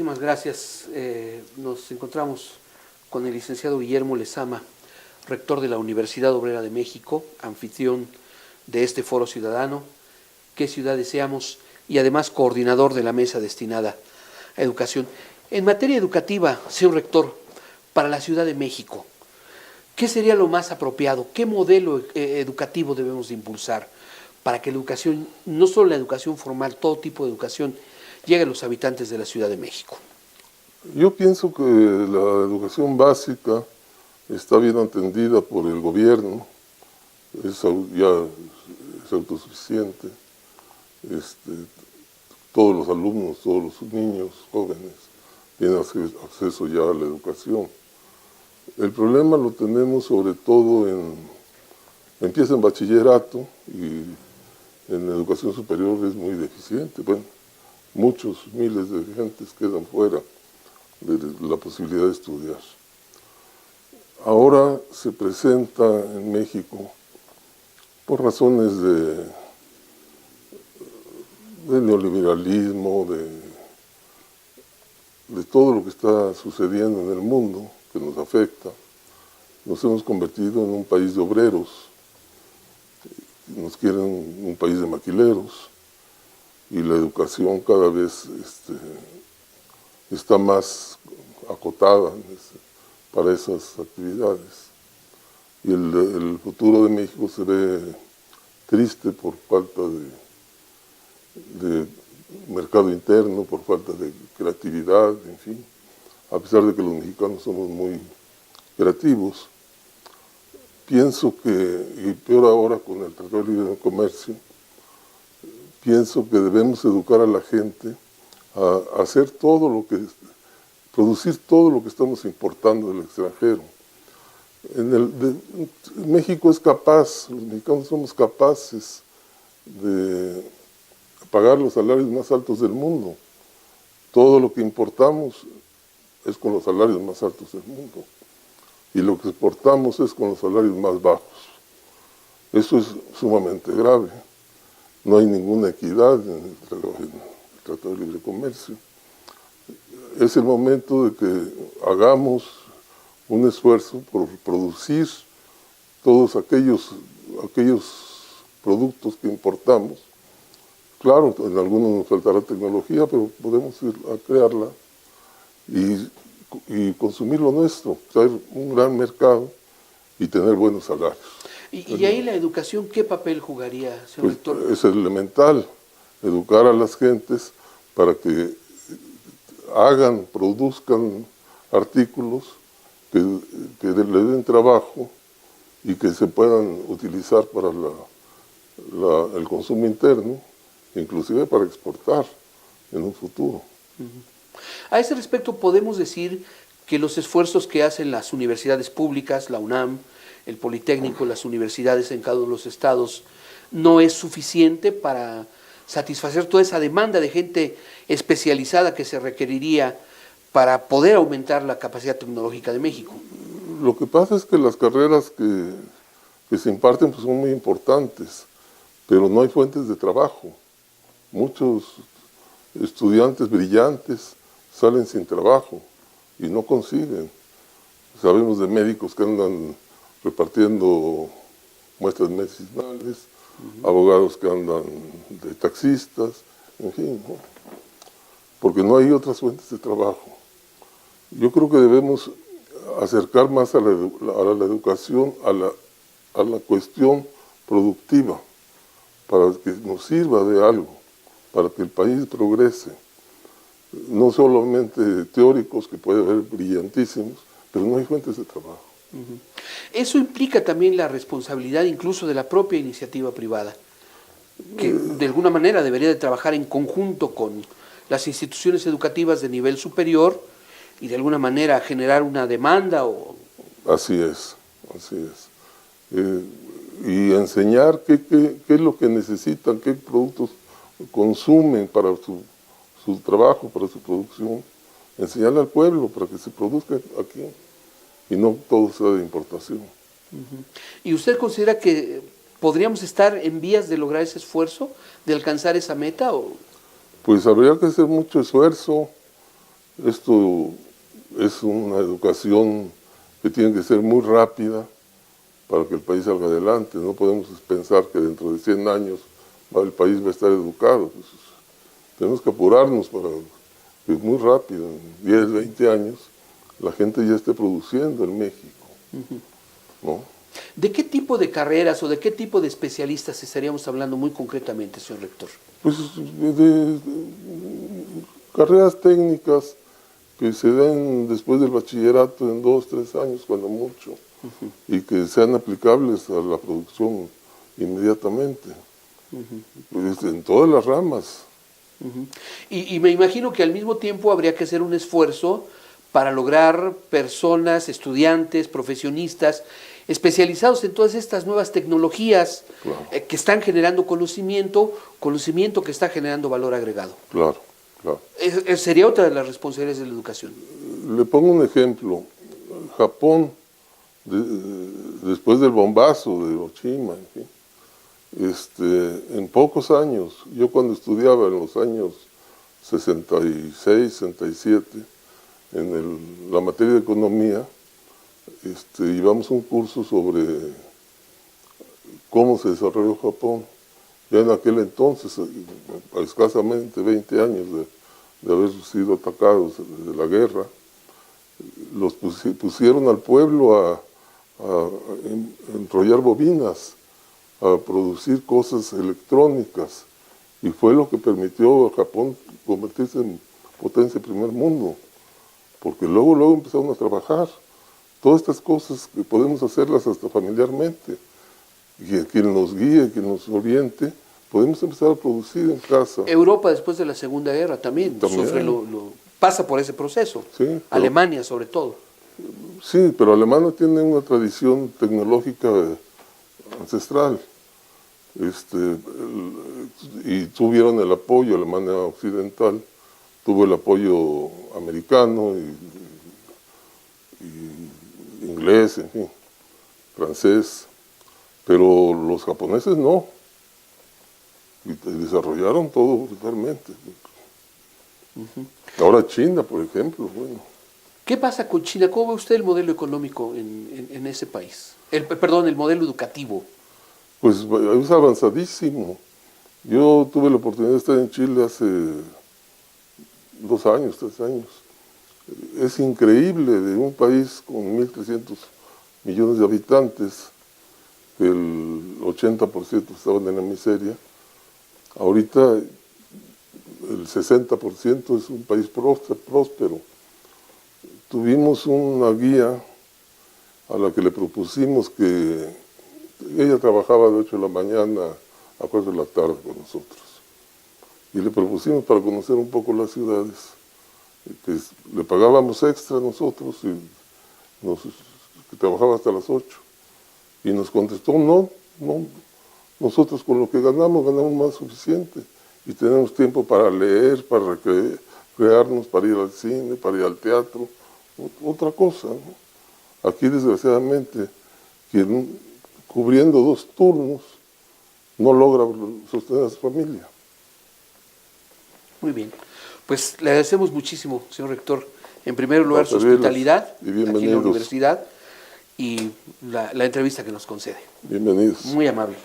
Muchísimas gracias. Nos encontramos con el licenciado Guillermo Lezama, rector de la Universidad Obrera de México, anfitrión de este foro ciudadano, ¿Qué ciudad deseamos? Y además coordinador de la mesa destinada a educación. En materia educativa, señor rector, para la Ciudad de México, ¿qué sería lo más apropiado? ¿Qué modelo educativo debemos de impulsar para que la educación, no solo la educación formal, todo tipo de educación, llegue a los habitantes de la Ciudad de México? Yo pienso que la educación básica está bien atendida por el gobierno, ya es autosuficiente. Todos los alumnos, todos los niños, jóvenes, tienen acceso ya a la educación. El problema lo tenemos sobre todo empieza en bachillerato y en educación superior es muy deficiente. Bueno, muchos miles de gentes quedan fuera de la posibilidad de estudiar. Ahora se presenta en México, por razones de neoliberalismo, de todo lo que está sucediendo en el mundo, que nos afecta, nos hemos convertido en un país de obreros, nos quieren un país de maquileros, y la educación cada vez está más acotada para esas actividades. Y el futuro de México se ve triste por falta de mercado interno, por falta de creatividad, en fin. A pesar de que los mexicanos somos muy creativos, pienso que, y peor ahora con el Tratado de Libre Comercio, pienso que debemos educar a la gente a hacer producir todo lo que estamos importando del extranjero. México es capaz, los mexicanos somos capaces de pagar los salarios más altos del mundo. Todo lo que importamos es con los salarios más altos del mundo. Y lo que exportamos es con los salarios más bajos. Eso es sumamente grave. No hay ninguna equidad en el Tratado de Libre Comercio. Es el momento de que hagamos un esfuerzo por producir todos aquellos productos que importamos. Claro, en algunos nos faltará tecnología, pero podemos ir a crearla y consumir lo nuestro, traer un gran mercado y tener buenos salarios. ¿Y ahí la educación qué papel jugaría, señor rector? Es elemental educar a las gentes para que produzcan artículos que le den trabajo y que se puedan utilizar para el consumo interno, inclusive para exportar en un futuro. A ese respecto, podemos decir que los esfuerzos que hacen las universidades públicas, la UNAM, el Politécnico, las universidades en cada uno de los estados, no es suficiente para satisfacer toda esa demanda de gente especializada que se requeriría para poder aumentar la capacidad tecnológica de México. Lo que pasa es que las carreras que se imparten pues, son muy importantes, pero no hay fuentes de trabajo. Muchos estudiantes brillantes salen sin trabajo y no consiguen. Sabemos de médicos que andan repartiendo muestras medicinales, abogados que andan de taxistas, en fin, ¿no? Porque no hay otras fuentes de trabajo. Yo creo que debemos acercar más a la educación, a la cuestión productiva, para que nos sirva de algo, para que el país progrese. No solamente teóricos, que puede haber brillantísimos, pero no hay fuentes de trabajo. Eso implica también la responsabilidad incluso de la propia iniciativa privada, que de alguna manera debería de trabajar en conjunto con las instituciones educativas de nivel superior y de alguna manera generar una demanda. Así es. Y enseñar qué es lo que necesitan, qué productos consumen para su trabajo, para su producción. Enseñarle al pueblo para que se produzca aquí y no todo sea de importación. ¿Y usted considera que podríamos estar en vías de lograr ese esfuerzo, de alcanzar esa meta? Pues habría que hacer mucho esfuerzo Esto es una educación que tiene que ser muy rápida para que el país salga adelante. No podemos pensar que dentro de 100 años el país va a estar educado. Pues, tenemos que apurarnos para que muy rápido, en 10, 20 años, la gente ya esté produciendo en México, ¿no? ¿De qué tipo de carreras o de qué tipo de especialistas estaríamos hablando muy concretamente, señor rector? Pues de carreras técnicas que se den después del bachillerato en 2, 3 años, cuando mucho, y que sean aplicables a la producción inmediatamente, pues en todas las ramas. Y me imagino que al mismo tiempo habría que hacer un esfuerzo para lograr personas, estudiantes, profesionistas, especializados en todas estas nuevas tecnologías, Claro. Que están generando conocimiento que está generando valor agregado. Claro, claro. Sería otra de las responsabilidades de la educación. Le pongo un ejemplo. Japón, después del bombazo de Hiroshima, en fin, en pocos años, yo cuando estudiaba en los años 66, 67, en la materia de economía, llevamos un curso sobre cómo se desarrolló Japón. Ya en aquel entonces, a escasamente 20 años de haber sido atacados de la guerra, los pusieron al pueblo a enrollar bobinas, a producir cosas electrónicas, y fue lo que permitió a Japón convertirse en potencia de primer mundo, porque luego empezaron a trabajar. Todas estas cosas que podemos hacerlas hasta familiarmente, y quien nos guíe, quien nos oriente, podemos empezar a producir en casa. Europa después de la Segunda Guerra también. Sufre pasa por ese proceso. Sí, pero, Alemania sobre todo. Sí, pero Alemania tiene una tradición tecnológica ancestral. Y tuvieron el apoyo, Alemania Occidental tuvo el apoyo americano y inglés, en fin, francés, pero los japoneses no, y desarrollaron todo brutalmente. Ahora China, por ejemplo, bueno. ¿Qué pasa con China? ¿Cómo ve usted el modelo económico en ese país? Perdón, el modelo educativo. Pues es avanzadísimo. Yo tuve la oportunidad de estar en Chile hace 2 años, 3 años. Es increíble, de un país con 1.300 millones de habitantes, el 80% estaban en la miseria. Ahorita el 60% es un país próspero. Tuvimos una guía a la que le propusimos que ella trabajaba de 8 de la mañana a 4 de la tarde con nosotros. Y le propusimos para conocer un poco las ciudades, que le pagábamos extra a nosotros y que trabajaba hasta las 8. Y nos contestó, no, nosotros con lo que ganamos más suficiente. Y tenemos tiempo para leer, para recrearnos, para ir al cine, para ir al teatro, otra cosa, ¿no? Aquí, desgraciadamente, quien cubriendo 2 turnos no logra sostener a su familia. Muy bien. Pues le agradecemos muchísimo, señor rector, en primer lugar su hospitalidad aquí en la universidad y la entrevista que nos concede. Bienvenidos. Muy amable.